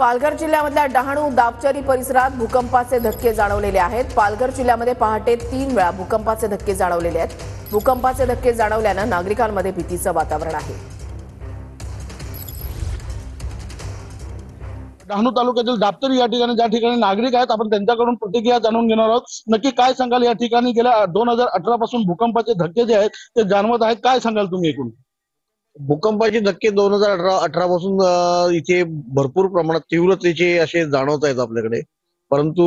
पालघर जिल्ह्यामधल्या डहाणू दापचरी परिसरात भूकंपाचे धक्के जाणवलेले आहेत। पालघर जिल्ह्यामध्ये पहाटे 3 वेळा भूकंपाचे धक्के जाणवलेले आहेत। भूकंपाचे धक्के जाणवल्याने नागरिकांमध्ये भीतीचं वातावरण आहे। डहाणू तालुक्यातील दापचरी या ठिकाणी ज्या ठिकाणी नागरिक आहेत, आपण त्यांच्याकडून प्रतिक्रिया जाणून घेणार आहोत। नक्की काय सांगाल, या ठिकाणी गेल्या 2018 पासून भूकंपाचे धक्के जे आहेत ते जाणवत आहेत, काय सांगाल तुम्ही एकूण? भूकंपाचे धक्के 2018 पासून इथे भरपूर प्रमाणात तीव्रतेचे असे जाणवत आहेत आपल्याकडे। परंतु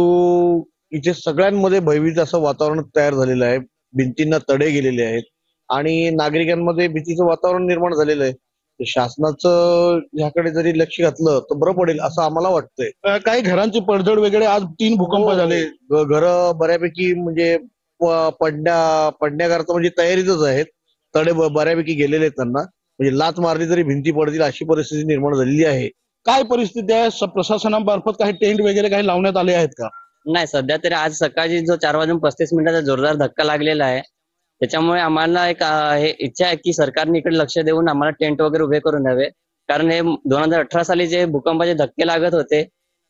इथे सगळ्यांमध्ये भयभीत असं वातावरण तयार झालेलं आहे। भिंतींना तडे गेलेले आहेत आणि नागरिकांमध्ये भीतीचं वातावरण निर्माण झालेलं आहे। शासनाचं ह्याकडे जरी लक्ष घातलं तर बरं पडेल असं आम्हाला वाटतंय। काही घरांची पडझड वगैरे, आज 3 भूकंप झाले। घर बऱ्यापैकी म्हणजे पडण्याकरता म्हणजे तयारीतच आहेत। तडे बऱ्यापैकी गेलेले आहेत त्यांना, म्हणजे लाच मारली तरी भिंती पडतील अशी परिस्थिती निर्माण झालेली आहे। काय परिस्थिती आहे? प्रशासनामार्फत काही टेंट वगैरे काही लावण्यात आले आहेत का? नाही, सध्या तरी आज सकाळी जो 4:35 जोरदार धक्का लागलेला आहे, त्याच्यामुळे आम्हाला एक हे इच्छा आहे की सरकारने इकडे लक्ष देऊन आम्हाला टेंट वगैरे उभे करून द्यावे। कारण हे 2018 साली जे भूकंपाचे धक्के लागत होते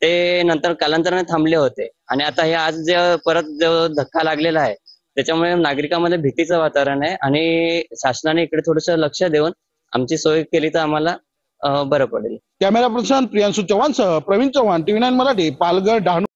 ते नंतर कालांतराने थांबले होते आणि आता हे आज जे परत जो धक्का लागलेला आहे त्याच्यामुळे नागरिकांमध्ये भीतीचं वातावरण आहे आणि शासनाने इकडे थोडंसं लक्ष देऊन आमची सोय केली तर आम्हाला बरं पडेल। कॅमेरा पर्सन प्रियांशु चव्हाण सह प्रवीण चव्हाण, TV9 मराठी, पालघर, डहाणू।